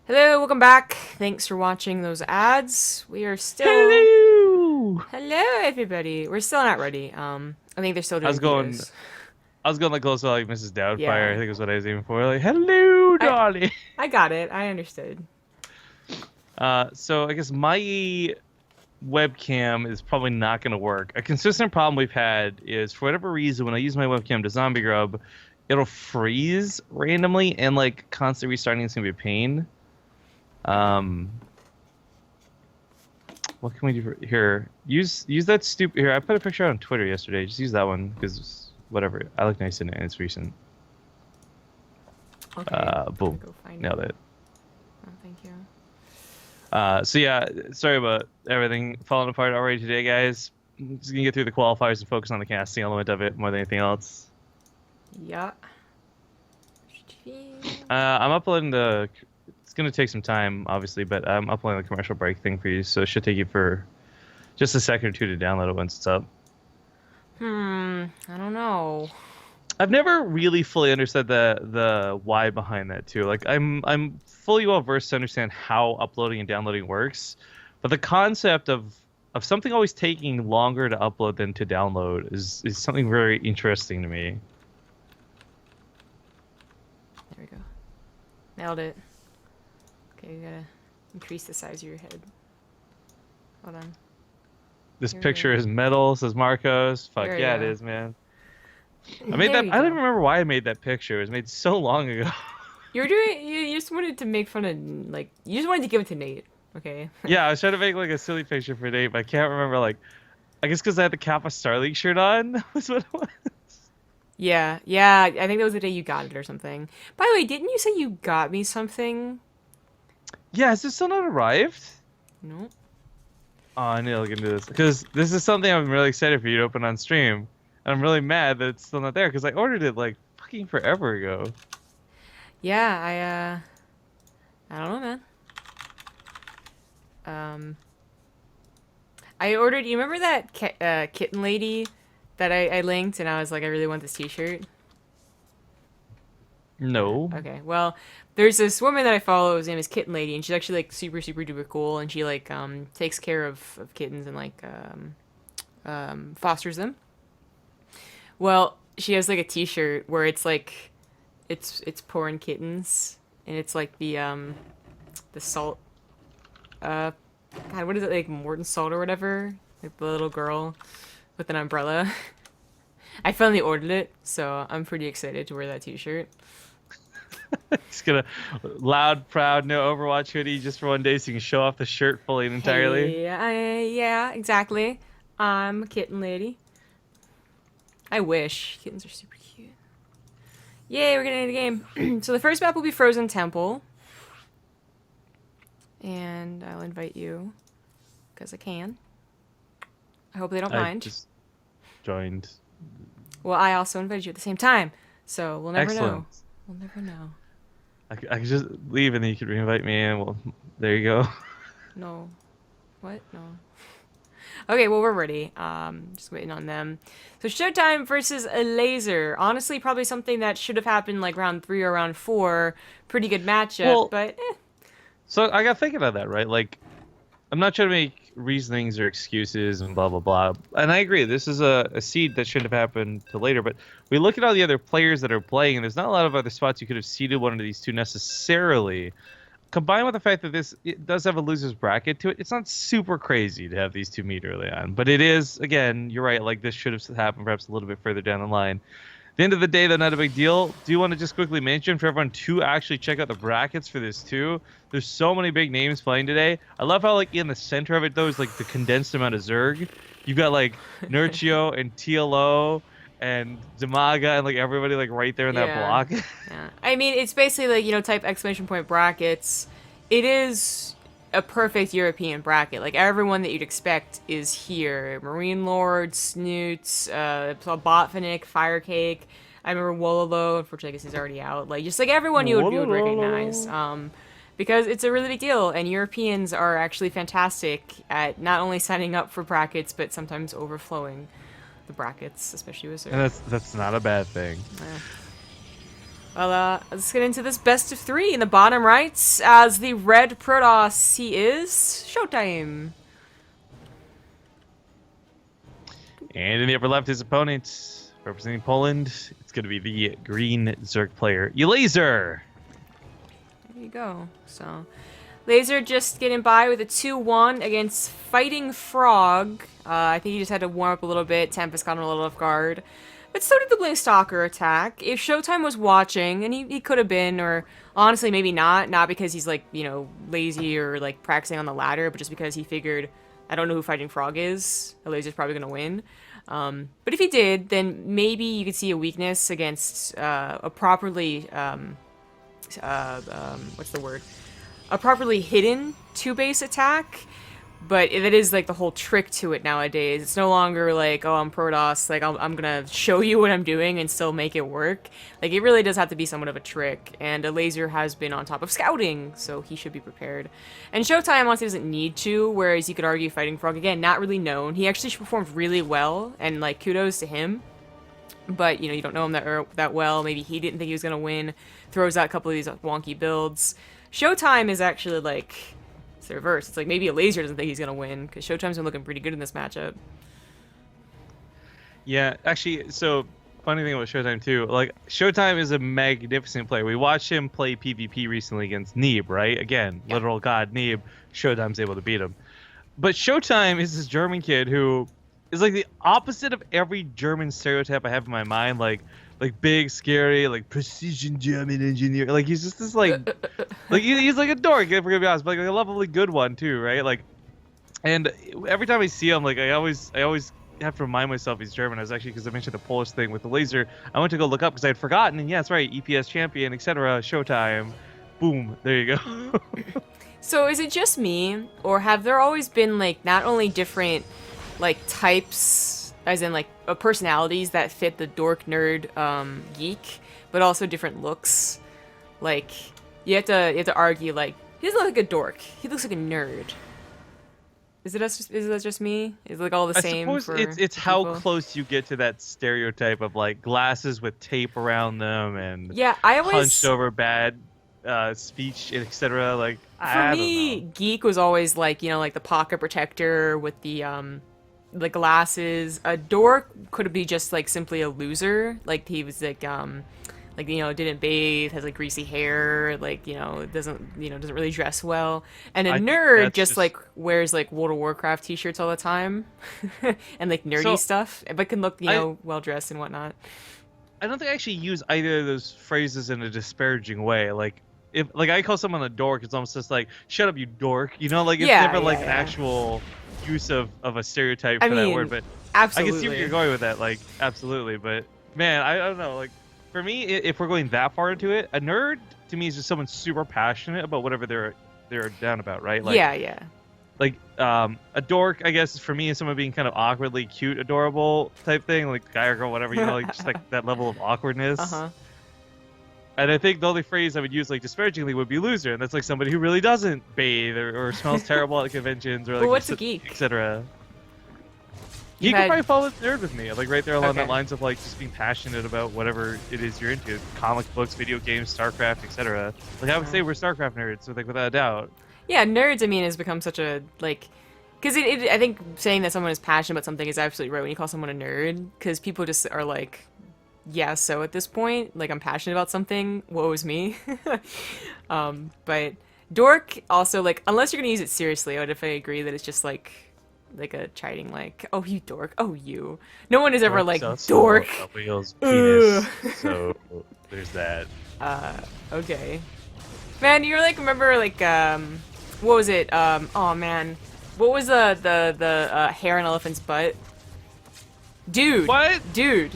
Hello, welcome back. Thanks for watching those ads. We are still... Hello. Hello, everybody. We're still not ready. I think they're still I was doing going. betas. I was going like close to like Mrs. Doubtfire. I Yeah. think is what I was aiming for. Like, hello, I Dolly. I got it. I understood. So I guess my webcam is probably not going to work. A consistent problem we've had is for whatever reason when I use my webcam to zombie grub, it'll freeze randomly and like constantly restarting is gonna be a pain. Um, what can we do here? Use that stupid here. I put a picture out on Twitter yesterday. Just use that one because whatever. I look nice in it and it's recent. Okay. I'm Boom. gonna go find it. Nailed it. Oh, thank you. So yeah, sorry about everything falling apart already today, guys. Just gonna get through the qualifiers and focus on the casting element of it more than anything else. Yeah. I'm uploading the. It's gonna take some time, obviously, but I'm uploading the commercial break thing for you, so it should take you for just a second or two to download it once it's up. I don't know. I've never really fully understood the why behind that too. Like I'm fully well versed to understand how uploading and downloading works, but the concept of something always taking longer to upload than to download is something very interesting to me. There we go. Nailed it. Okay, you gotta increase the size of your head. Hold on. This Here we picture go. is metal, says Marcos. Fuck There we yeah, it go. is, man. I made There that. you I don't even go. remember why I made that picture. It was made so long ago. You were doing. You just wanted to make fun of like. You just wanted to give it to Nate. Okay. Yeah, I was trying to make like a silly picture for Nate, but I can't remember. Like, I guess because I had the Kappa Star League shirt on. Was what it was. Yeah, yeah. I think that was the day you got it or something. By the way, didn't you say you got me something? Yeah, has this still not arrived? No. Oh, I need to look into this because this is something I'm really excited for you to open on stream. And I'm really mad that it's still not there because I ordered it like fucking forever ago. Yeah, I don't know, man. Um, I ordered. You remember that kitten lady that I linked, and I was like, I really want this T-shirt. No. Okay, well, there's this woman that I follow. His name is Kitten Lady, and she's actually like super super duper cool, and she like takes care of kittens and like fosters them. Well, she has like a T-shirt where it's like it's pouring kittens, and it's like the salt. Uh, God, what is it like Morton Salt or whatever? Like the little girl with an umbrella. I finally ordered it, so I'm pretty excited to wear that T-shirt. He's gonna loud, proud, no Overwatch hoodie just for one day so you can show off the shirt fully and entirely. Hey, yeah, exactly. I'm a kitten lady. I wish kittens are super cute. Yay, we're getting into the game. So the first map will be Frozen Temple. And I'll invite you because I can. I hope they don't I mind. just joined. Well, I also invited you at the same time, so we'll never know. Excellent. We'll never know. I could just leave and then you could reinvite me and well, there you go. No. What? No. Okay, well, we're ready. Just waiting on them. So ShoWTimE versus Elazer. Honestly, probably something that should have happened like round 3 or round 4. Pretty good matchup, Well, but so I got thinking of that, right? Like, I'm not trying to make reasonings or excuses and blah blah blah. And I agree, this is a seed that should have happened to later. But we look at all the other players that are playing, and there's not a lot of other spots you could have seeded one of these two necessarily. Combined with the fact that this it does have a loser's bracket to it, it's not super crazy to have these two meet early on. But it is, again, you're right. Like this should have happened perhaps a little bit further down the line. At the end of the day, though, not a big deal. Do you want to just quickly mention for everyone to actually check out the brackets for this too? There's so many big names playing today. I love how like in the center of it though is like the condensed amount of Zerg. You've got like Nurchio and TLO and Demaga and like everybody like right there in that yeah. block. Yeah. I mean, it's basically like, type exclamation point brackets. It is a perfect European bracket. Like, everyone that you'd expect is here. Marine Lord, Snoots, Botfinic, Firecake. I remember Wololo. Unfortunately, I guess he's already out. Like, just like everyone you would recognize. Because it's a really big deal, and Europeans are actually fantastic at not only signing up for brackets, but sometimes overflowing the brackets, especially with And Zerg. that's not a bad thing. Well, let's get into this best of 3 in the bottom right. As the red Protoss, he is ShoWTimE. And in the upper left, his opponent, representing Poland, it's going to be the green Zerg player, Elazer. There you go. So, Elazer just getting by with a 2-1 against Fighting Frog. I think he just had to warm up a little bit. Tempest caught him a little off guard. But so did the Blink Stalker attack. If ShoWTimE was watching, and he could have been, or honestly maybe not because he's like, you know, lazy or like practicing on the ladder, but just because he figured, I don't know who Fighting Frog is, Elazer's probably going to win. But if he did, then maybe you could see a weakness against a properly, what's the word? A properly hidden 2-base attack. But that is like the whole trick to it nowadays. It's no longer like, oh, I'm Protoss, like I'm gonna show you what I'm doing and still make it work. Like it really does have to be somewhat of a trick. And Elazer has been on top of scouting, so he should be prepared. And ShoWTimE honestly doesn't need to, whereas you could argue Fighting Frog, again, not really known. He actually performed really well, and like kudos to him. But you know, you don't know him that well. Maybe he didn't think he was gonna win. Throws out a couple of these wonky builds. ShoWTimE is actually like, it's the reverse. It's like maybe Elazer doesn't think he's gonna win because ShoWTimE's been looking pretty good in this matchup. Yeah, actually, so funny thing about ShoWTimE too, like ShoWTimE is a magnificent player. We watched him play PvP recently against Neeb, right? Again, yeah. Literal God Neeb. ShoWTimE's able to beat him. But ShoWTimE is this German kid who is like the opposite of every German stereotype I have in my mind, like big, scary, like precision German engineer. Like he's just this like he's like a dork, if we're gonna be honest, but like a lovely good one too, right? Like, and every time I see him, like I always have to remind myself he's German. I was actually, because I mentioned the Polish thing with the Elazer, I went to go look up because I had forgotten, and yeah, that's right, EPS champion, etc. ShoWTimE, boom, there you go. So is it just me, or have there always been like not only different like types, as in like personalities that fit the dork nerd geek, but also different looks? Like you have to argue like he doesn't look like a dork, he looks like a nerd. Is that just me? Is it like all the same? I suppose it's how close you get to that stereotype of like glasses with tape around them and yeah, I always hunched over bad speech, etc. Like for me, geek was always like, you know, like the pocket protector with the glasses. A dork could be just like simply a loser, like he was like you know, didn't bathe, has like greasy hair, like, you know, doesn't really dress well. And a nerd just like wears like World of Warcraft t-shirts all the time and like nerdy stuff, but can look, you know, well dressed and whatnot. I don't think I actually use either of those phrases in a disparaging way. Like if like I call someone a dork, it's almost just like shut up, you dork. You know, like it's never like an actual use of a stereotype for that word. But absolutely, I can see where you're going with that. Like absolutely, but man, I don't know. Like for me, if we're going that far into it, a nerd to me is just someone super passionate about whatever they're down about, right? Like, yeah. Like a dork, I guess, for me is someone being kind of awkwardly cute, adorable type thing, like guy or girl, whatever, you know, like just like that level of awkwardness. And I think the only phrase I would use like disparagingly would be loser, and that's like somebody who really doesn't bathe or smells terrible at conventions or like what's a geek, etc. You can probably follow the nerd with me, like right there along that lines of like just being passionate about whatever it is you're into, comic books, video games, StarCraft, etc. Like I would say we're StarCraft nerds, so like without a doubt. Yeah, nerds, I mean, has become such a, like, because I think saying that someone is passionate about something is absolutely right when you call someone a nerd, because people just are like, yeah, so at this point, like, I'm passionate about something, woe is me. But dork, also, like, unless you're going to use it seriously, I would definitely agree that it's just, like a chiding, like, oh, you dork, oh, you. No one is ever like, dork. Wheels, penis, so there's that. Okay. Man, you like, remember, like, what was it? Oh man, what was the hair on an elephant's butt? Dude. What? Dude.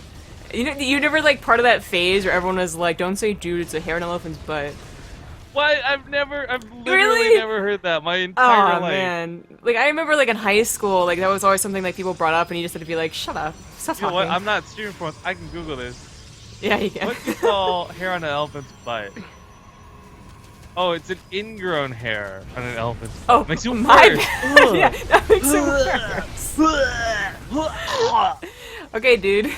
You never like part of that phase where everyone was like, don't say dude, it's a hair on an elephant's butt. What? I've literally never heard that my entire life. Oh man. Like I remember like in high school, like that was always something like people brought up and you just had to be like, shut up. Stop talking. You know what? I'm not streaming for us. I can Google this. Yeah, you can. What do you call hair on an elephant's butt? Oh, it's an ingrown hair on an elephant's butt. Oh, makes it my worse. bad. Yeah, that makes it worse. Okay, dude.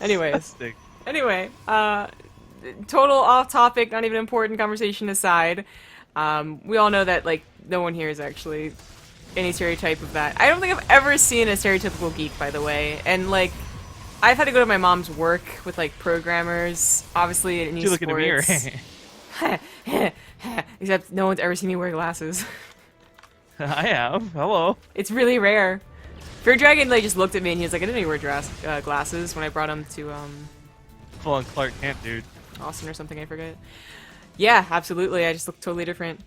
Anyways. Anyway, total off topic, not even important conversation aside. We all know that, like, no one here is actually any stereotype of that. I don't think I've ever seen a stereotypical geek, by the way. And, like, I've had to go to my mom's work with, like, programmers, obviously in You look in the mirror. Except no one's ever seen me wear glasses. I have. Hello. It's really rare. Fear Dragon, like, just looked at me and he was like, I didn't know you wear glasses when I brought him to, Full on Clark Kent, dude. Austin or something, I forget. Yeah, absolutely. I just look totally different.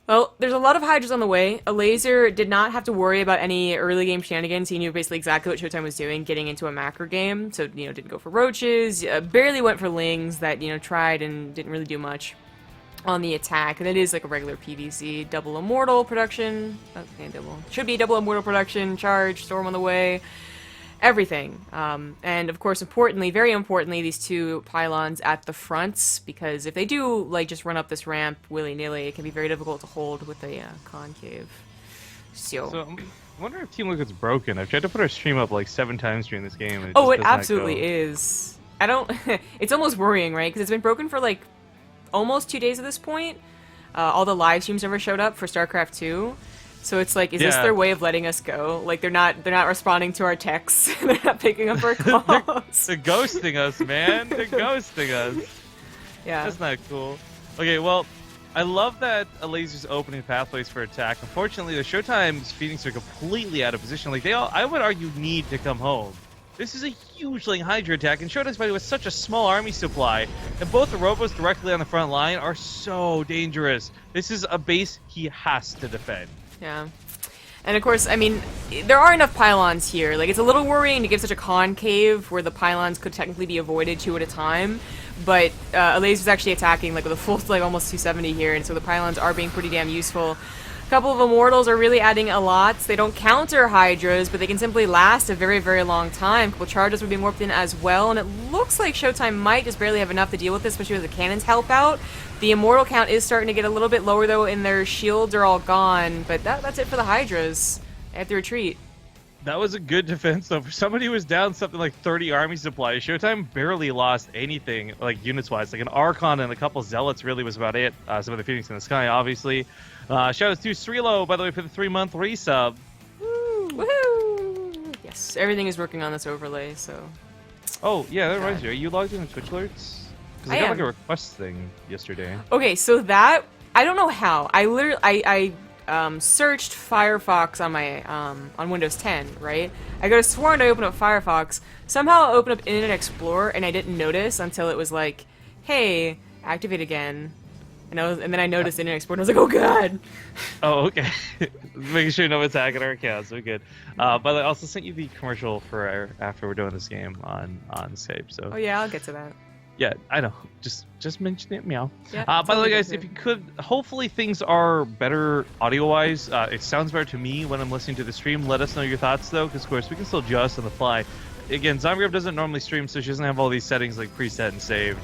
Well, there's a lot of Hydras on the way. Elazer did not have to worry about any early game shenanigans. He knew basically exactly what ShoWTimE was doing, getting into a macro game. So, you know, didn't go for roaches, barely went for lings that, you know, tried and didn't really do much on the attack. And it is like a regular PvZ, double immortal production. Should be double immortal production, charge, storm on the way. Everything. And of course, importantly, very importantly, these two pylons at the fronts, because if they do, like, just run up this ramp willy-nilly, it can be very difficult to hold with a concave. So I wonder if Team Liquid's broken. I've tried to put our stream up like 7 times during this game. And oh, just it does not absolutely go. is. I don't... It's almost worrying, right? Because it's been broken for, like, almost 2 days at this point. All the live streams never showed up for StarCraft 2. So it's like, is this their way of letting us go? Like, they're not responding to our texts. They're not picking up our calls. They're ghosting us, man. They're ghosting us. Yeah. That's not cool. Okay, well, I love that Elazer's opening pathways for attack. Unfortunately, the ShoWTime's Phoenix are completely out of position. Like, they all, I would argue, need to come home. This is a huge Ling Hydra attack, and ShoWTime's fighting with such a small army supply, and both the robos directly on the front line are so dangerous. This is a base he has to defend. Yeah. And of course, I mean, there are enough pylons here. Like, it's a little worrying to give such a concave where the pylons could technically be avoided 2 at a time. But Elazer's actually attacking, like, with a full, like, almost 270 here, and so the pylons are being pretty damn useful. A couple of Immortals are really adding a lot. They don't counter Hydras, but they can simply last a very, very long time. A couple charges would be warped in as well, and it looks like ShoWTimE might just barely have enough to deal with this, especially with the cannons help out. The Immortal count is starting to get a little bit lower, though, and their shields are all gone, but that's it for the Hydras. They have to retreat. That was a good defense, though. For somebody who was down something like 30 army supplies, ShoWTimE barely lost anything, like, units-wise. Like, an Archon and a couple Zealots really was about it. Some of the Phoenix in the Sky, obviously. Shoutouts to Srilo, by the way, for the 3-month resub. Woo! Woohoo! Yes, everything is working on this overlay, so... Oh, yeah, that reminds me. Are you logged into Twitch alerts? Because I got, like, a request thing yesterday. Okay, so that... I don't know how. I literally... I searched Firefox on my on Windows 10, right? I could have sworn I opened up Firefox. Somehow I opened up Internet Explorer and I didn't notice until it was like, "Hey, activate again." And then I noticed Internet Explorer and I was like, "Oh god." Oh, okay. Making sure no one's hacking our accounts. So good. But I also sent you the commercial for after we're doing this game on Skype. So. Oh yeah, I'll get to that. Yeah, I know. Just mention it, meow. Yeah, by the way, guys, if you could, hopefully things are better audio-wise. It sounds better to me when I'm listening to the stream. Let us know your thoughts, though, because, of course, we can still adjust on the fly. Again, ZombieRub doesn't normally stream, so she doesn't have all these settings, like, preset and saved.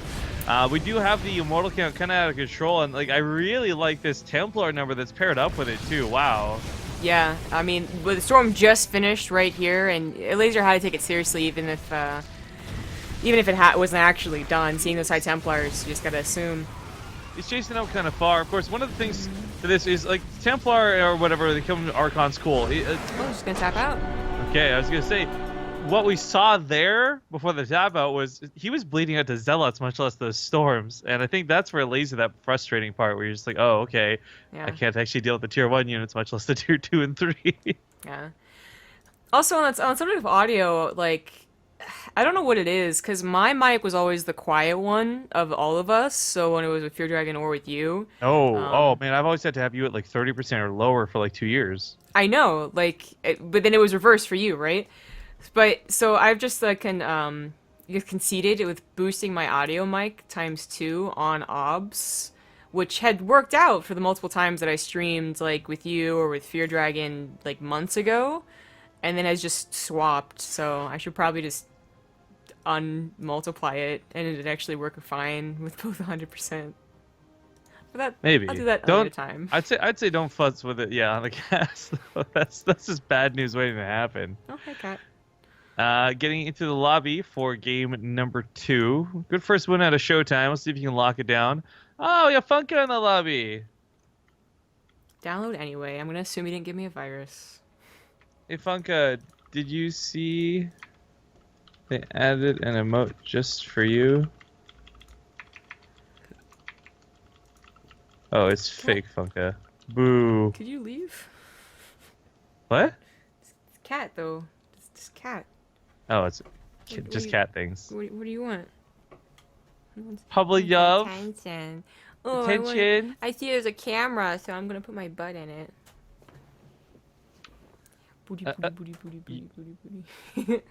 We do have the Immortal count kind of out of control, and, like, I really like this Templar number that's paired up with it, too. Wow. Yeah, I mean, the storm just finished right here, and Elazer had to take it seriously, even if it wasn't actually done. Seeing those High Templars, you just gotta assume. It's chasing out kind of far. Of course, one of the things to this is, like, Templar or whatever, they come to Archon's cool. Oh, just gonna tap out. Okay, I was gonna say, what we saw there before the tap out was he was bleeding out to Zealots, much less those storms. And I think that's where Elazer, that frustrating part where you're just like, oh, okay, yeah. I can't actually deal with the tier 1 units, much less the tier 2 and 3. Yeah. Also, on subject of audio, like, I don't know what it is, because my mic was always the quiet one of all of us, so when it was with Fear Dragon or with you. Oh, man, I've always had to have you at like 30% or lower for like 2 years. I know, like, but then it was reversed for you, right? But, so I've just, like, conceded with boosting my audio mic ×2 on OBS, which had worked out for the multiple times that I streamed, like, with you or with Fear Dragon, like, months ago, and then has just swapped, so I should probably just unmultiply it, and it'd actually work fine with both 100%. But that, maybe I'll do that another time. I'd say don't fuss with it. Yeah, on the cast. That's just bad news waiting to happen. Oh, hey, cat. Getting into the lobby for game number 2. Good first win out of ShoWTimE. Let's see if you can lock it down. Oh, we got Funka in the lobby. Download anyway. I'm gonna assume he didn't give me a virus. Hey, Funka, did you see they added an emote just for you? Oh, it's fake, Funka. Boo. Could you leave? What? It's cat though. It's cat. Oh, it's What just do you- cat things. What do you want? Public love. Attention. Oh, Attention. I see there's a camera, so I'm gonna put my butt in it. Booty, booty, booty, booty, booty, booty, booty.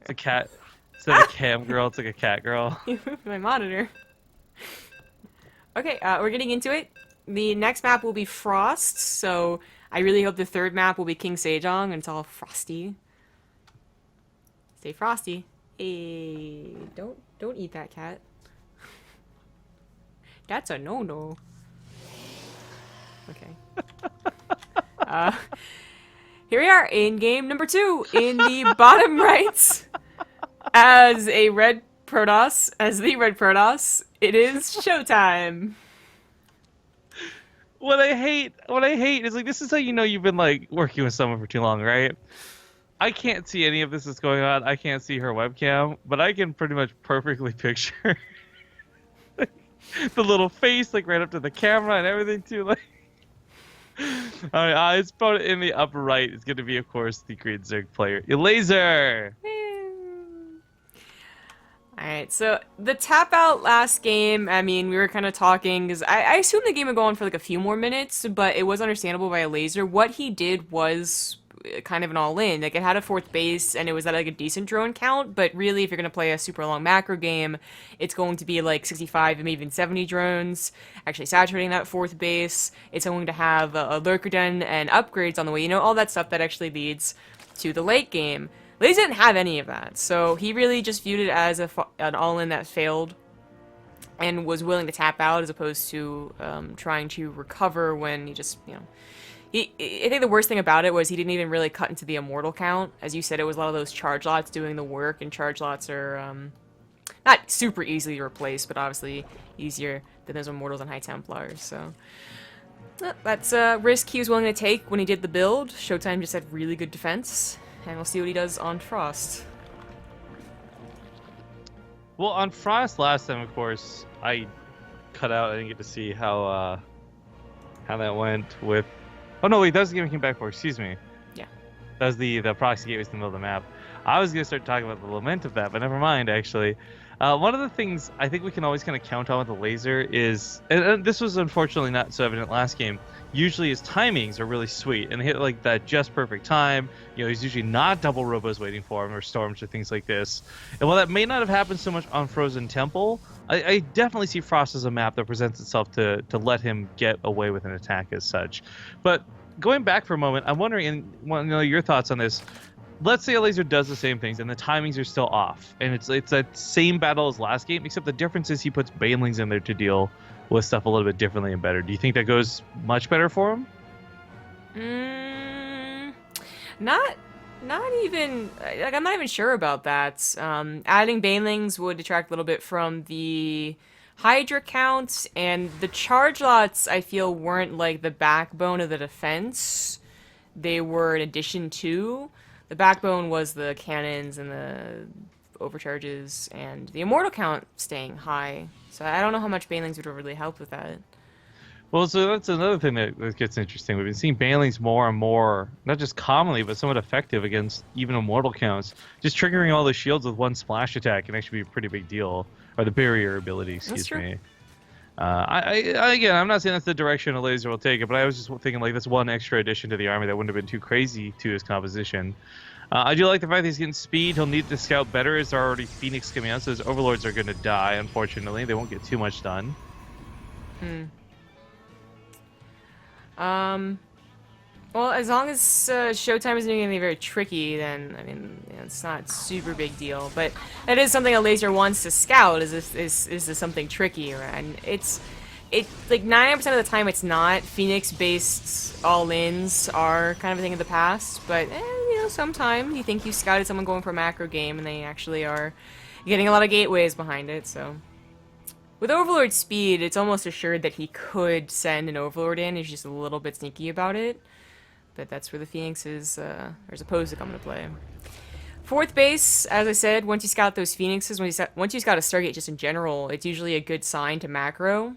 It's a cat. Instead of a cam girl, it's like a cat girl. You moved my monitor. Okay, we're getting into it. The next map will be Frost, so I really hope the third map will be King Sejong and it's all frosty. Stay frosty. Hey, don't eat that cat. That's a no-no. Okay. Here we are in game number 2 in the bottom right as a red Protoss, it is ShoWTimE. What I hate is like, this is how you know you've been like working with someone for too long, right? I can't see any of this that's going on. I can't see her webcam, but I can pretty much perfectly picture the little face like right up to the camera and everything too. Like, all right, it's probably in the upper right. It's going to be, of course, the Green Zerg player, Elazer. Alright, so the tap out last game, I mean, we were kind of talking, because I assumed the game would go on for like a few more minutes, but it was understandable by Elazer. What he did was kind of an all-in. Like, it had a 4th base, and it was at like a decent drone count, but really, if you're going to play a super long macro game, it's going to be like 65 and maybe even 70 drones, actually saturating that 4th base. It's going to have a lurker den and upgrades on the way, you know, all that stuff that actually leads to the late game. Lazy didn't have any of that, so he really just viewed it as an all-in that failed and was willing to tap out as opposed to trying to recover when he just, you know... I think the worst thing about it was he didn't even really cut into the immortal count. As you said, it was a lot of those charge lots doing the work, and charge lots are not super easily replaced, but obviously easier than those immortals and high templars, so... That's a risk he was willing to take when he did the build. ShoWTimE just had really good defense. And we'll see what he does on Frost. Well, on Frost last time, of course, I cut out. I didn't get to see how that went with... Oh, no, wait, that was the game I came back for. Excuse me. Yeah. That was the proxy gateway in the middle of the map. I was going to start talking about the lament of that, but never mind, actually. One of the things I think we can always kind of count on with the Elazer is... And this was unfortunately not so evident last game. Usually his timings are really sweet and hit like that just perfect time. You know, he's usually not double robos waiting for him or storms or things like this. And while that may not have happened so much on Frozen Temple, I definitely see Frost as a map that presents itself to let him get away with an attack as such. But going back for a moment, I'm wondering, and want to know your thoughts on this. Let's say Elazer does the same things and the timings are still off, and it's that same battle as last game, except the difference is he puts banelings in there to deal with stuff a little bit differently and better. Do you think that goes much better for him? Not even, like, I'm not even sure about that. Adding banelings would detract a little bit from the Hydra count, and the charge lots, I feel, weren't like the backbone of the defense. They were an addition to. The backbone was the cannons and the overcharges and the immortal count staying high. So I don't know how much banelings would really help with that. Well, so that's another thing that gets interesting. We've been seeing banelings more and more, not just commonly, but somewhat effective against even immortal counts. Just triggering all the shields with one splash attack can actually be a pretty big deal. Or the barrier ability, excuse me. Again, I'm not saying that's the direction Elazer will take it, but I was just thinking like that's one extra addition to the army that wouldn't have been too crazy to his composition. I do like the fact that he's getting speed. He'll need to scout better as there are already Phoenix coming out, so his overlords are going to die, unfortunately. They won't get too much done. Well, as long as ShoWTimE isn't doing anything very tricky, then, I mean, you know, it's not a super big deal. But that is something Elazer wants to scout, is this something tricky, right? And it's like 90% of the time it's not. Phoenix-based all-ins are kind of a thing of the past, but, you know, sometimes you think you scouted someone going for a macro game, and they actually are getting a lot of gateways behind it, so... With Overlord speed, it's almost assured that he could send an Overlord in. He's just a little bit sneaky about it. But that's where the Phoenix is supposed to come into play. Fourth base, as I said, once you scout those Phoenixes, once you scout a Stargate just in general, it's usually a good sign to macro.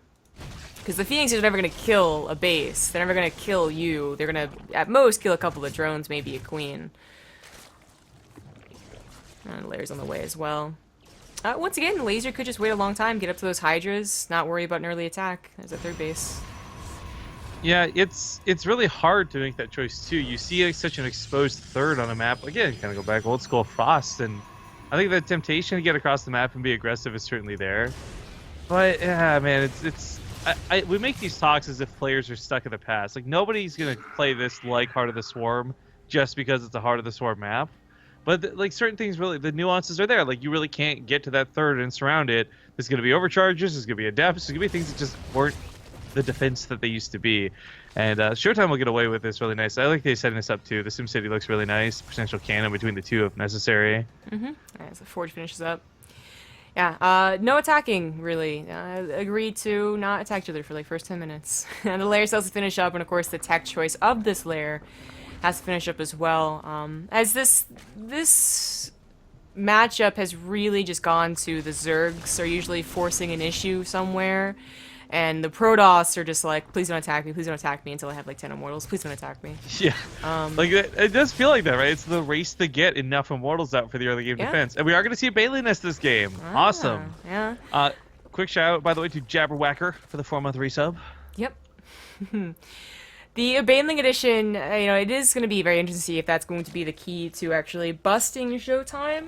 Because the Phoenixes are never going to kill a base. They're never going to kill you. They're going to, at most, kill a couple of drones, maybe a queen. And Layer's on the way as well. Once again, Elazer could just wait a long time, get up to those Hydras, not worry about an early attack as a third base. Yeah, it's really hard to make that choice too. You see such an exposed third on a map. Again, kind of go back old school Frost, and I think the temptation to get across the map and be aggressive is certainly there. But yeah, man, we make these talks as if players are stuck in the past. Like nobody's gonna play this like Heart of the Swarm just because it's a Heart of the Swarm map. But like certain things, really, the nuances are there. Like you really can't get to that third and surround it. There's going to be overcharges. There's going to be adepts. There's going to be things that just weren't the defense that they used to be. And ShoWTimE will get away with this really nice. I like they setting this up too. The SimCity looks really nice. Potential cannon between the two if necessary. As the Forge finishes up. Yeah, no attacking, really. Agreed to not attack each other for like first 10 minutes. And the layer cells to finish up, and of course the tech choice of this layer has to finish up as well. As this matchup has really just gone to the Zergs are usually forcing an issue somewhere, and the Protoss are just like, please don't attack me until I have like 10 immortals, please don't attack me. Yeah, like it does feel like that, right? It's the race to get enough immortals out for the early game defense, and we are going to see a Bailey Nest this game. Awesome. Yeah. Quick shout out, by the way, to Jabberwacker for the 4-month resub. Yep. The Baneling Edition, it is going to be very interesting to see if that's going to be the key to actually busting ShoWTimE.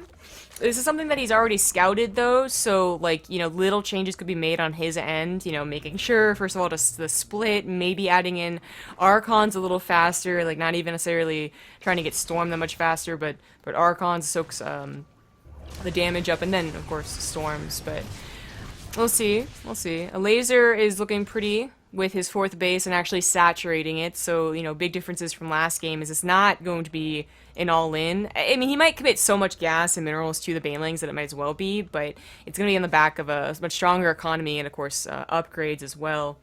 This is something that he's already scouted, though, so, like, little changes could be made on his end, making sure, first of all, the split, maybe adding in Archons a little faster, like, not even necessarily trying to get Storm that much faster, but Archons soaks the damage up, and then, of course, Storms, but we'll see. Elazer is looking pretty with his fourth base and actually saturating it, so big differences from last game is it's not going to be an all-in. I mean, he might commit so much gas and minerals to the Banelings that it might as well be, but it's going to be on the back of a much stronger economy and of course upgrades as well.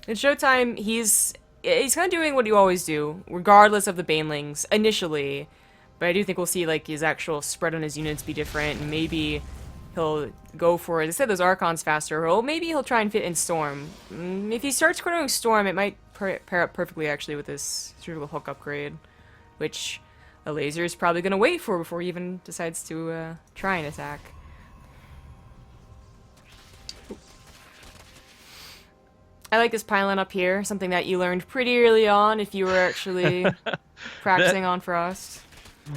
In ShoWTimE, he's kind of doing what you always do, regardless of the Banelings initially, but I do think we'll see like his actual spread on his units be different, and maybe he'll go for, as I said, those Archons faster, or maybe he'll try and fit in Storm. If he starts cornering Storm, it might pair up perfectly, actually, with this Surgical Hook upgrade, which Elazer is probably going to wait for before he even decides to try and attack. I like this pylon up here, something that you learned pretty early on if you were actually practicing on Frost.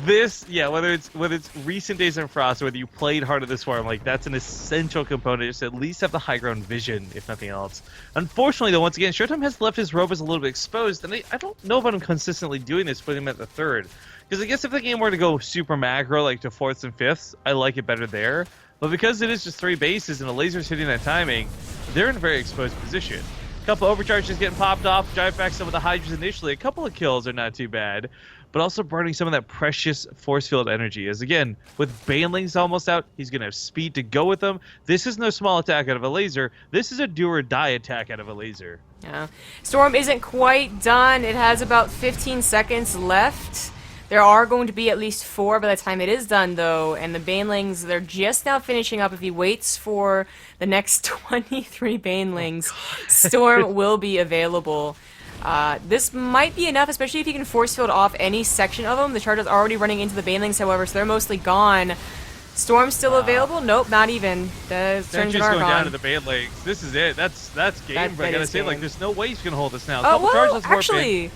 Whether it's recent days in Frost or whether you played Heart of the Swarm, like that's an essential component, just to at least have the high ground vision, if nothing else. Unfortunately, though, once again, ShoWTimE has left his Robos a little bit exposed, and I don't know about him consistently doing this, putting him at the third. Because I guess if the game were to go super macro, like to fourths and fifths, I like it better there. But because it is just 3 bases and Elazer's hitting that timing, they're in a very exposed position. A couple overcharges getting popped off, drive back some of the Hydras initially. A couple of kills are not too bad, but also burning some of that precious force field energy. As again, with Banelings almost out, he's going to have speed to go with them. This is no small attack out of Elazer. This is a do or die attack out of Elazer. Yeah. Storm isn't quite done. It has about 15 seconds left. There are going to be at least 4 by the time it is done, though, and the Banelings, they're just now finishing up. If he waits for the next 23 Banelings, Storm will be available. This might be enough, especially if you can force field off any section of them. The charge is already running into the Banelings, however, so they're mostly gone. Storm's still available? Nope, not even. The turns just going down to the Banelings. This is it. That's game. But I gotta say, like, there's no way he's gonna hold this now. Well, actually...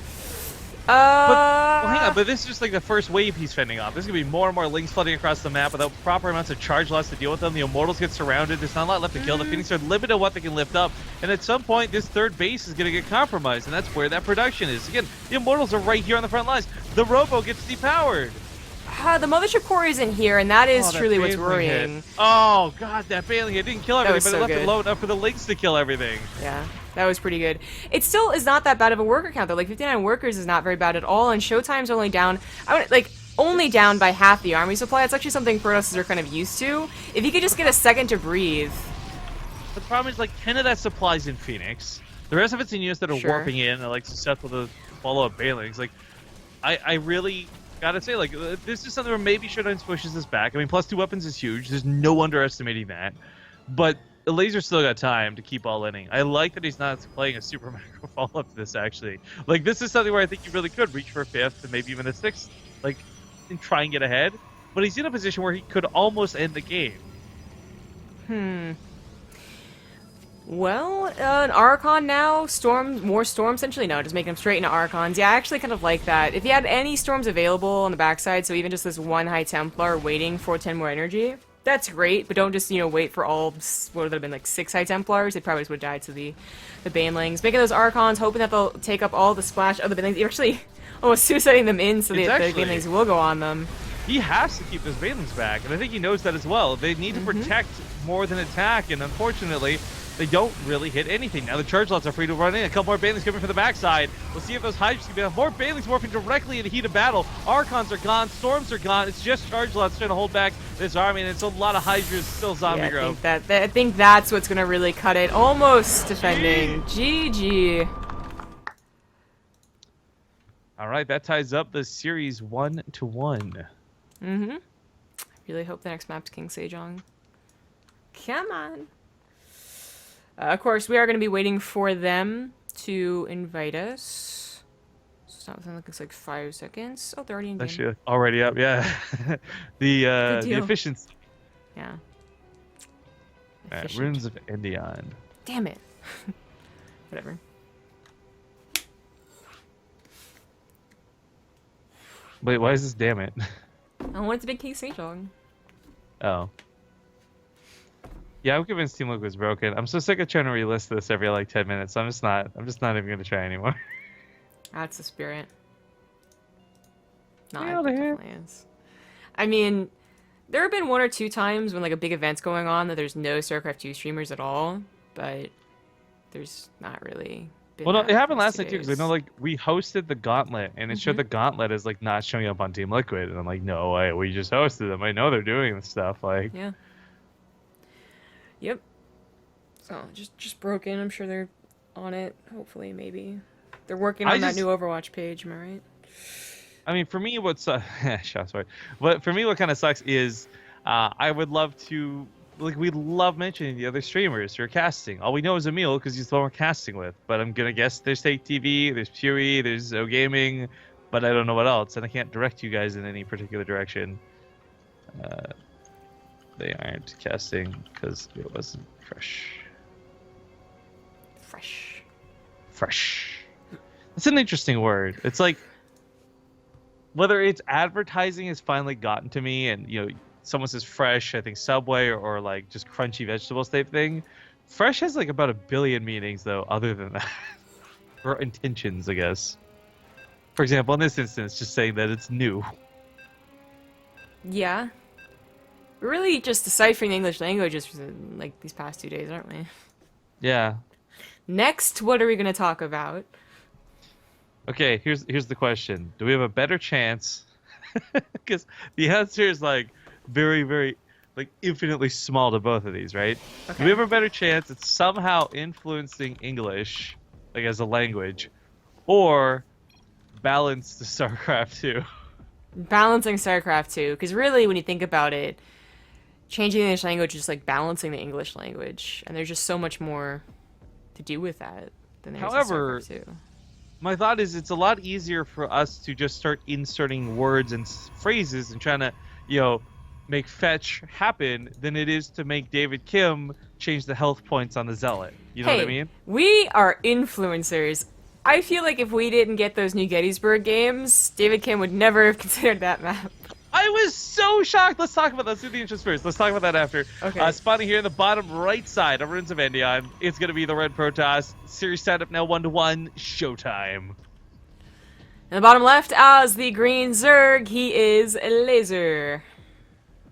hang on, but this is just like the first wave he's fending off. There's going to be more and more links flooding across the map without proper amounts of charge loss to deal with them. The Immortals get surrounded. There's not a lot left to kill. The Phoenix are limited to what they can lift up. And at some point, this third base is going to get compromised, and that's where that production is. Again, the Immortals are right here on the front lines. The Robo gets depowered. The Mothership Core isn't here, and that is truly what's worrying. Oh, God, that Bailey. It didn't kill everything, but it left it low enough for the links to kill everything. Yeah. That was pretty good. It still is not that bad of a worker count, though. Like, 59 workers is not very bad at all, and ShoWTimE's only down... only down by half the army supply. It's actually something Protosses are kind of used to. If he could just get a second to breathe. The problem is, like, 10 of that supply's in Phoenix. The rest of it's in units that are warping in and, like, susceptible to follow-up bailings. Like, I really gotta say, like, this is something where maybe ShoWTimE pushes this back. I mean, +2 weapons is huge. There's no underestimating that. But Elazer still got time to keep all inning. I like that he's not playing a super macro follow-up to this, actually. Like, this is something where I think you really could reach for a 5th and maybe even a 6th, like, and try and get ahead. But he's in a position where he could almost end the game. Well, an Archon now? More storms? Essentially, no, just making them straight into Archons. Yeah, I actually kind of like that. If you had any storms available on the backside, so even just this one High Templar waiting for 10 more energy, that's great, but don't just, you know, wait for all, what would have been, like, 6 High Templars? They probably just would have died to the Banelings. Making those Archons, hoping that they'll take up all the splash of the Banelings. You're actually almost suiciding them in so the Banelings will go on them. He has to keep those Banelings back, and I think he knows that as well. They need to protect more than attack, and unfortunately, they don't really hit anything. Now the charge lots are free to run in. A couple more Banelings coming from the backside. We'll see if those Hydras can be enough. More Banelings morphing directly in the heat of battle. Archons are gone. Storms are gone. It's just charge lots trying to hold back this army, and it's a lot of Hydras still zombie growth. I think that's what's going to really cut it. Almost defending. GG. All right, that ties up the series 1-1. I really hope the next map's King Sejong. Come on. Of course, we are going to be waiting for them to invite us. So it's not within, like, it's like 5 seconds. Oh, they're already in game. Actually, already up, yeah. the efficiency. Yeah. Right, Runes of Endion. Damn it. Whatever. Wait, why is this damn it? I want it to be King Sejong. Oh. Yeah, I'm convinced Team Liquid's broken. I'm so sick of trying to relist this every like 10 minutes. I'm just not even gonna try anymore. That's the spirit. Get out of here. Is. I mean, there have been 1 or 2 times when like a big event's going on that there's no StarCraft 2 streamers at all, but there's not really. Well, no, it happened last night too, because I know like we hosted the Gauntlet, and it showed the Gauntlet as like not showing up on Team Liquid, and I'm like, no, we just hosted them. I know they're doing this stuff, like. Yeah. Yep. So just broken. I'm sure they're on it. Hopefully, maybe they're working on that new Overwatch page. Am I right? I mean, for me, what's sorry, but for me, what kind of sucks is I would love to. Like, we love mentioning the other streamers who are casting. All we know is Emil because he's the one we're casting with. But I'm going to guess there's Take TV, there's Fury, there's O Gaming, but I don't know what else. And I can't direct you guys in any particular direction. They aren't casting because it wasn't fresh. Fresh. That's an interesting word. It's like, whether it's advertising has finally gotten to me and, you know, someone says fresh, I think Subway or like just crunchy vegetables type thing. Fresh has like about 1 billion meanings though, other than that. Or intentions, I guess. For example, in this instance, just saying that it's new. Yeah. We're really just deciphering the English languages for like these past 2 days, aren't we? Yeah. Next, what are we going to talk about? Okay, here's the question. Do we have a better chance? Because the answer is like very, very, like infinitely small to both of these, right? Okay. Do we have a better chance at somehow influencing English, like as a language, or balance the StarCraft 2? Balancing StarCraft 2, because really, when you think about it, changing the English language is just like balancing the English language, and there's just so much more to do with that than there's in StarCraft 2. My thought is it's a lot easier for us to just start inserting words and phrases and trying to, you know, make fetch happen than it is to make David Kim change the health points on the Zealot. You know what I mean? We are influencers. I feel like if we didn't get those new Gettysburg games, David Kim would never have considered that map. I was so shocked. Let's talk about that. Let's do the intros first. Let's talk about that after. Okay. Spawning here in the bottom right side of Runes of Endion. It's going to be the Red Protoss. Series setup now 1-1. ShoWTimE. In the bottom left, as the green Zerg, he is Elazer.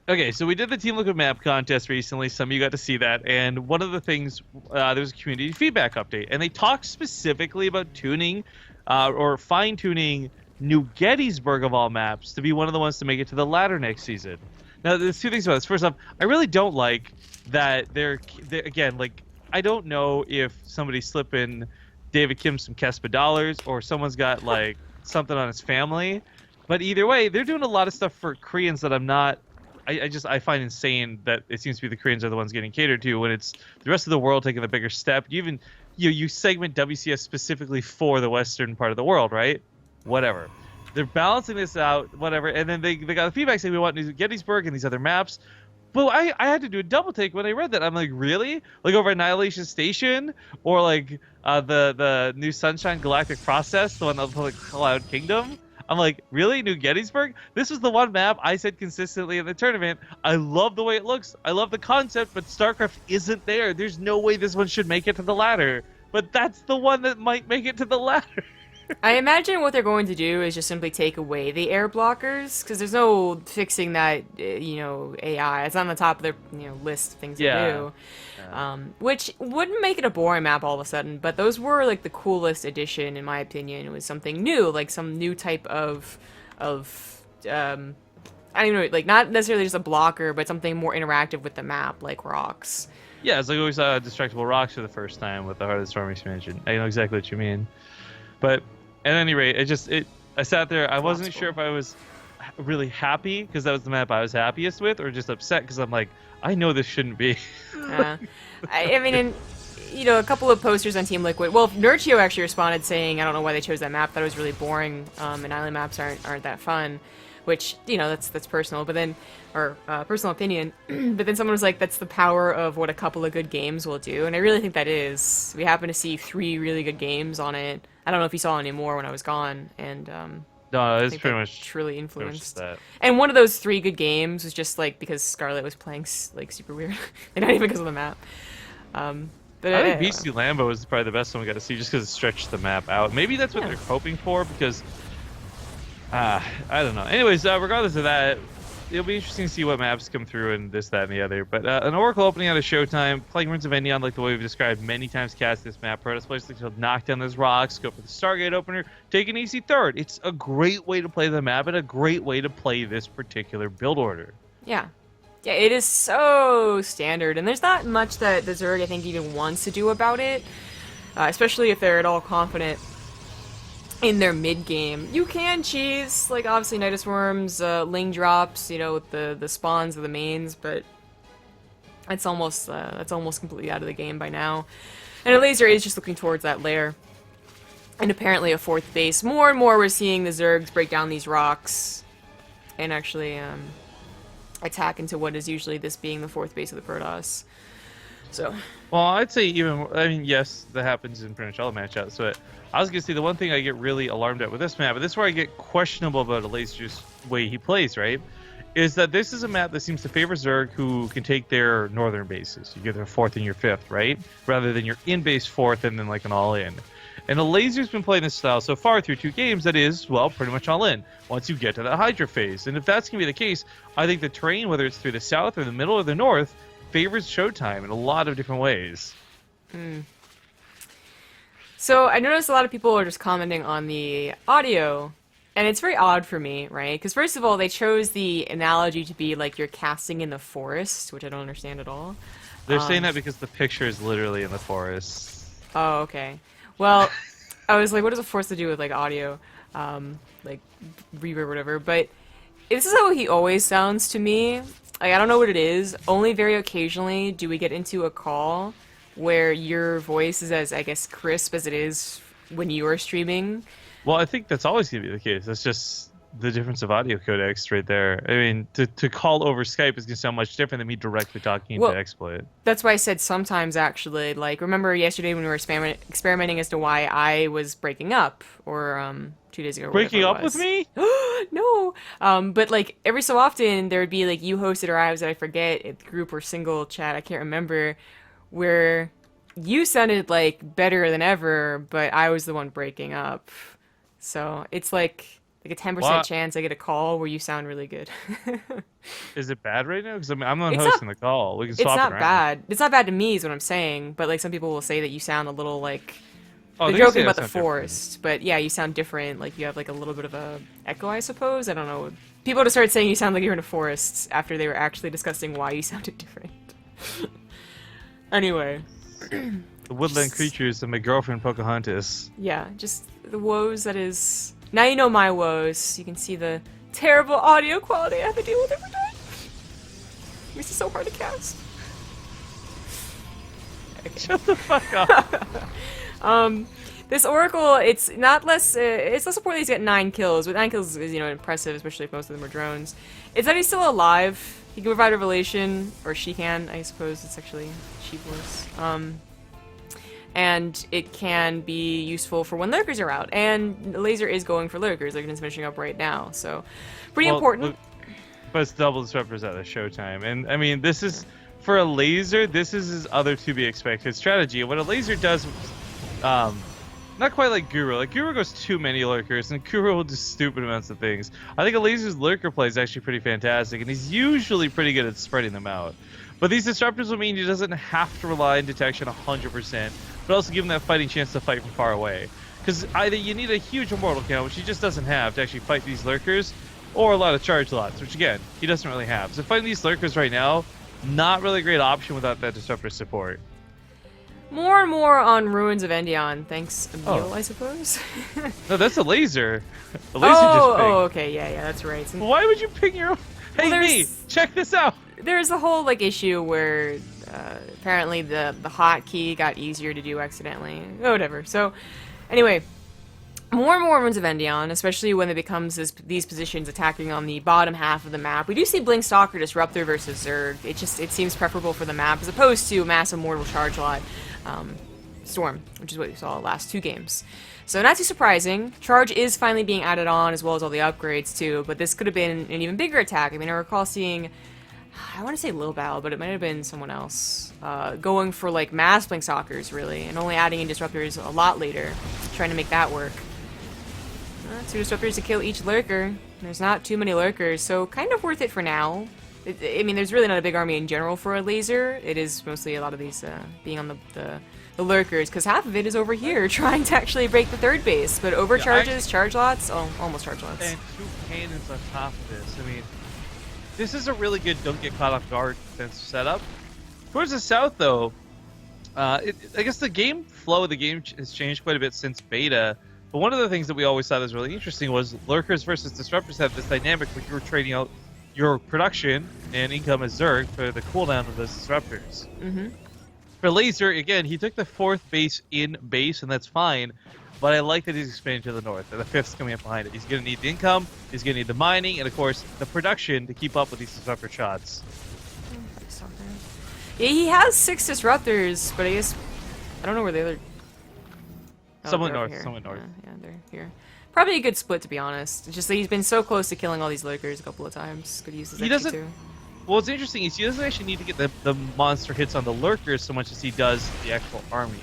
Okay, so we did the Team Liquid map contest recently. Some of you got to see that. And one of the things, there was a community feedback update. And they talked specifically about tuning or fine-tuning New Gettysburg of all maps to be one of the ones to make it to the ladder next season. Now, there's two things about this. First off, I really don't like that they're again, like, I don't know if somebody's slipping David Kim some Kespa dollars or someone's got, like, something on his family. But either way, they're doing a lot of stuff for Koreans that I'm not... I find insane that it seems to be the Koreans are the ones getting catered to when it's the rest of the world taking the bigger step. You segment WCS specifically for the western part of the world, right? Whatever. They're balancing this out, whatever, and then they got the feedback saying we want New Gettysburg and these other maps. But I had to do a double take when I read that. I'm like, really? Like over Annihilation Station? Or like the new Sunshine Galactic Process, the one of like Cloud Kingdom? I'm like, really? New Gettysburg? This was the one map I said consistently in the tournament. I love the way it looks. I love the concept, but StarCraft isn't there. There's no way this one should make it to the ladder. But that's the one that might make it to the ladder. I imagine what they're going to do is just simply take away the air blockers, because there's no fixing that, AI. It's on the top of their, list of things to do. Which wouldn't make it a boring map all of a sudden, but those were, like, the coolest addition, in my opinion. It was something new, like some new type of I don't know, like, not necessarily just a blocker, but something more interactive with the map, like rocks. Yeah, it's like we saw Destructible Rocks for the first time with the Heart of the Storm expansion. I know exactly what you mean. But at any rate, I sat there. I wasn't sure if I was really happy because that was the map I was happiest with, or just upset because I'm like, I know this shouldn't be. I mean, and, a couple of posters on Team Liquid. Well, Nurchio actually responded saying, I don't know why they chose that map. That was really boring, and island maps aren't that fun. Which, that's personal, but then, or personal opinion. But then someone was like, that's the power of what a couple of good games will do. And I really think that is. We happen to see 3 really good games on it. I don't know if you saw any more when I was gone. And, no, it's pretty much truly influenced. That. And one of those 3 good games was just, like, because Scarlet was playing, like, super weird. And not even because of the map. But I think BC Lambo was probably the best one we got to see just because it stretched the map out. Maybe that's what they're hoping for because... I don't know. Anyways, regardless of that, it'll be interesting to see what maps come through and this, that, and the other. But an Oracle opening out of ShoWTimE, playing Runes of Endion like the way we've described many times, cast this map. Protoss players like to knock down those rocks, go for the Stargate opener, take an easy third. It's a great way to play the map and a great way to play this particular build order. Yeah. Yeah, it is so standard, and there's not much that the Zerg, I think, even wants to do about it, especially if they're at all confident in their mid-game. You can cheese, like, obviously Nidus Worms, Ling drops, with the spawns of the mains, but that's almost completely out of the game by now. And Elazer is just looking towards that lair. And apparently a 4th base. More and more we're seeing the Zergs break down these rocks and actually attack into what is usually this being the 4th base of the Protoss. So... Well, I'd say yes, that happens in pretty much all the matchups, but I was going to say the one thing I get really alarmed at with this map, and this is where I get questionable about Elazer's way he plays, right, is that this is a map that seems to favor Zerg who can take their northern bases. You get their 4th and your 5th, right, rather than your in-base 4th and then like an all-in. And Elazer's been playing this style so far through 2 games that is, well, pretty much all-in once you get to that Hydra phase. And if that's going to be the case, I think the terrain, whether it's through the south or the middle or the north, favors ShoWTimE in a lot of different ways. So I noticed a lot of people are just commenting on the audio, and it's very odd for me, right? Because first of all, they chose the analogy to be like you're casting in the forest, which I don't understand at all. They're saying that because the picture is literally in the forest. Oh, okay. Well, I was like, what does a forest to do with like audio, like reverb or whatever? But this is how he always sounds to me. Like, I don't know what it is. Only very occasionally do we get into a call where your voice is as, I guess, crisp as it is when you are streaming. Well, I think that's always going to be the case. That's just the difference of audio codecs right there. I mean, to call over Skype is going to sound much different than me directly talking to Exploit. That's why I said sometimes, actually. Like, remember yesterday when we were experimenting as to why I was breaking up? Or, 2 days ago. Breaking up with me? No. But, like, every so often, there would be, like, you hosted or I was, I forget, group or single chat, I can't remember, where you sounded, like, better than ever, but I was the one breaking up. So, it's like a 10% chance I get a call where you sound really good. Is it bad right now? Because I'm the one hosting the call. We can swap it around. It's not bad. It's not bad to me is what I'm saying, but, like, some people will say that you sound a little, like... Oh, They're they're joking saying I about the sound different. forest, but yeah, you sound different. Like you have like a little bit of a echo, I suppose. I don't know. People just started saying you sound like you're in a forest after they were actually discussing why you sounded different. Anyway. The woodland creatures and my girlfriend Pocahontas. Yeah, just the woes that is... Now you know my woes. You can see the terrible audio quality I have to deal with every day. Makes it so hard to cast. Okay. Shut the fuck up. This Oracle, it's less important that he's got 9 kills, but 9 kills is, you know, impressive, especially if most of them are drones. It's that he's still alive. He can provide revelation, or she can, I suppose. It's actually she was. And it can be useful for when lurkers are out. And Elazer is going for lurkers, like it's finishing up right now. So, pretty important. But it's double disruptors at a ShoWTimE. And, I mean, this is, for Elazer, this is his other to-be-expected strategy. And what Elazer does, not quite like Guru. Like, Guru goes too many lurkers, and Guru will do stupid amounts of things. I think Elazer's lurker play is actually pretty fantastic, and he's usually pretty good at spreading them out. But these disruptors will mean he doesn't have to rely on detection 100%, but also give him that fighting chance to fight from far away. Because either you need a huge immortal count, which he just doesn't have to actually fight these lurkers, or a lot of charge lots, which again, he doesn't really have. So fighting these lurkers right now, not really a great option without that disruptor support. More and more on Ruins of Endion, thanks Emil, I suppose. No, that's Elazer. Elazer just pinged. Oh, okay, yeah, that's right. Why would you ping your own? Hey, me, check this out. There's a whole like issue where apparently the hotkey got easier to do accidentally. Oh, whatever. So, anyway, more and more Ruins of Endion, especially when it becomes these positions attacking on the bottom half of the map. We do see Blink Stalker Disruptor versus Zerg. It seems preferable for the map as opposed to Massive Mortal Charge Lot Storm, which is what we saw the last 2 games. So not too surprising. Charge is finally being added on as well as all the upgrades too, but this could have been an even bigger attack. I mean, I recall seeing, I want to say Lil Bal, but it might have been someone else, going for like mass Blink Stalkers really, and only adding in Disruptors a lot later, trying to make that work. 2 Disruptors to kill each lurker. There's not too many lurkers, so kind of worth it for now. I mean, there's really not a big army in general for Elazer. It is mostly a lot of these being on the lurkers, because half of it is over here trying to actually break the 3rd base, but overcharges, charge lots, almost charge lots. And 2 cannons on top of this. I mean, this is a really good don't get caught off guard defensive setup. Towards the south, though, I guess the game flow of the game has changed quite a bit since beta. But one of the things that we always thought was really interesting was lurkers versus disruptors have this dynamic where you're trading out your production and income as Zerg for the cooldown of those disruptors. For Elazer, again, he took the 4th base in base, and that's fine. But I like that he's expanding to the north, and the 5th's coming up behind it. He's going to need the income, he's going to need the mining, and of course, the production to keep up with these disruptor shots. Yeah, he has 6 disruptors, but I guess I don't know where the other. Somewhat north, somewhat north. Yeah, they're here. Probably a good split, to be honest. It's just that he's been so close to killing all these lurkers a couple of times. Could use his extra too. Well, what's interesting is he doesn't actually need to get the monster hits on the lurkers so much as he does the actual army.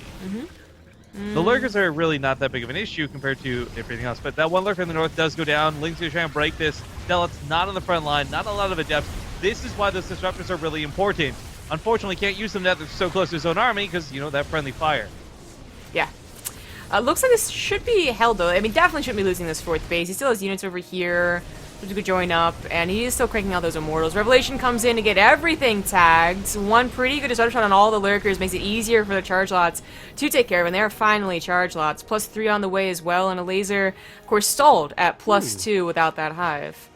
The lurkers are really not that big of an issue compared to everything else, but that one lurker in the north does go down. Link's going to try and break this. Delot's not on the front line, not a lot of adept. This is why those disruptors are really important. Unfortunately, can't use them now that they're so close to his own army because, you know, that friendly fire. Yeah. Looks like this should be held, though. I mean, definitely shouldn't be losing this 4th base. He still has units over here. Which could join up, and he is still cranking out those immortals. Revelation comes in to get everything tagged. One pretty good disruptor shot on all the lurkers makes it easier for the charge lots to take care of, and they are finally charge lots. +3 on the way as well, and Elazer, of course, stalled at +2 without that hive.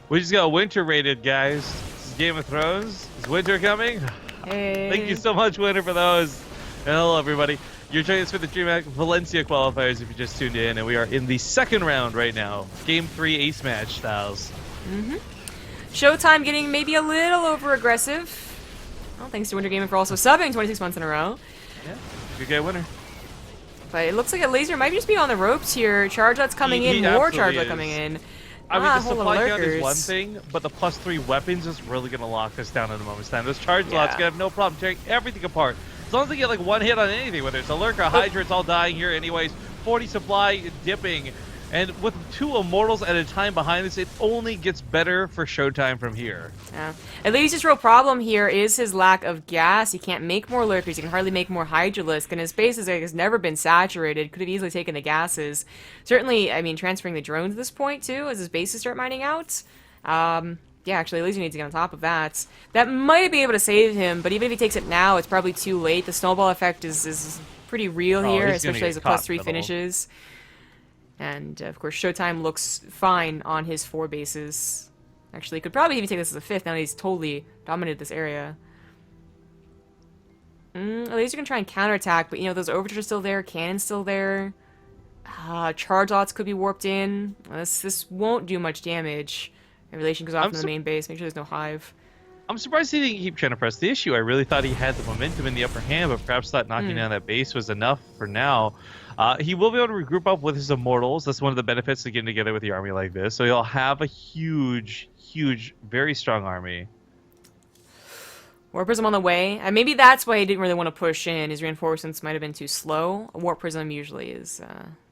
We just got winter rated, guys. This is Game of Thrones. Is winter coming? Hey. Thank you so much, Winter, for those. And hello, everybody. You're joining us for the DreamHack Valencia qualifiers if you just tuned in, and we are in the 2nd round right now. Game 3 ace match styles. ShoWTimE getting maybe a little over-aggressive. Well, thanks to Winter Gaming for also subbing 26 months in a row. Yeah, good guy, Winter. But it looks like Elazer might just be on the ropes here. Charge lots coming in, more charge lot coming in. I mean, the whole lot of supply count is lurkers. one thing, but the +3 weapons is really going to lock us down in a moment's time. Those charge lots going to have no problem tearing everything apart. As long as they get like 1 hit on anything, whether it's a lurker, a hydra, it's all dying here anyways. 40 supply dipping, And with 2 Immortals at a time behind this, it only gets better for ShoWTimE from here. Yeah. Elazer's real problem here is his lack of gas. He can't make more Lurkers. He can hardly make more Hydralisk, and his base has never been saturated. Could have easily taken the gases. Certainly, I mean, transferring the drones at this point, too, as his bases start mining out. Yeah, actually, Elazer needs to get on top of that. That might be able to save him, but even if he takes it now, it's probably too late. The snowball effect is pretty real here, especially as the +3 finishes. And, of course, ShoWTimE looks fine on his 4 bases. Actually, could probably even take this as a 5th now that he's totally dominated this area. Elazer can try and counterattack, but, you know, those overtures are still there, cannon's still there. Charge lots could be warped in. This won't do much damage. Relation goes off from the main base. Make sure there's no hive. I'm surprised he didn't keep trying to press the issue. I really thought he had the momentum in the upper hand, but perhaps thought knocking down that base was enough for now. He will be able to regroup up with his Immortals. That's one of the benefits of getting together with the army like this. So he'll have a huge, very strong army. Warp Prism on the way. Maybe that's why he didn't really want to push in. His reinforcements might have been too slow. A Warp Prism usually is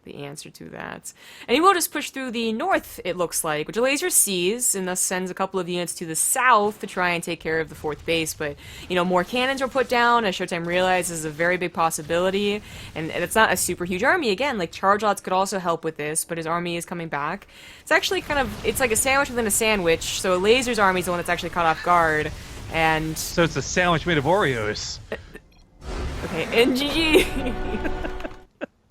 the answer to that. And he will just push through the north, it looks like, which Elazer sees, and thus sends a couple of units to the south to try and take care of the 4th base. But, you know, more cannons are put down, as ShoWTimE realizes is a very big possibility. And it's not a super huge army. Again, like, charge lots could also help with this, but his army is coming back. It's actually kind of, it's like a sandwich within a sandwich, so Elazer's army is the one that's actually caught off guard. And so it's a sandwich made of Oreos. Okay, and GG.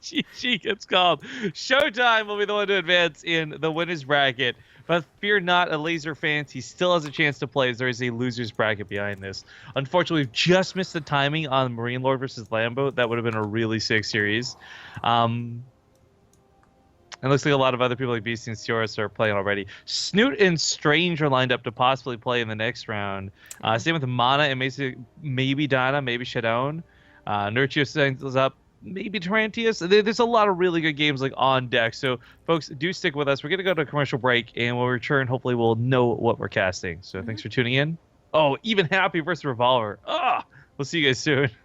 GG gets called. ShoWTimE will be the one to advance in the winners bracket. But fear not, Elazer fans, he still has a chance to play as there is a losers bracket behind this. Unfortunately, we've just missed the timing on Marine Lord versus Lambo. That would have been a really sick series. It looks like a lot of other people like Beast and Steorus are playing already. Snoot and Strange are lined up to possibly play in the next round. Same with Mana and maybe Donna, maybe Shadowne. Nurtio signs up. Maybe Tarantius. There's a lot of really good games like on deck. So, folks, do stick with us. We're going to go to a commercial break, and when we return, hopefully we'll know what we're casting. So thanks for tuning in. Oh, even Happy versus Revolver. We'll see you guys soon.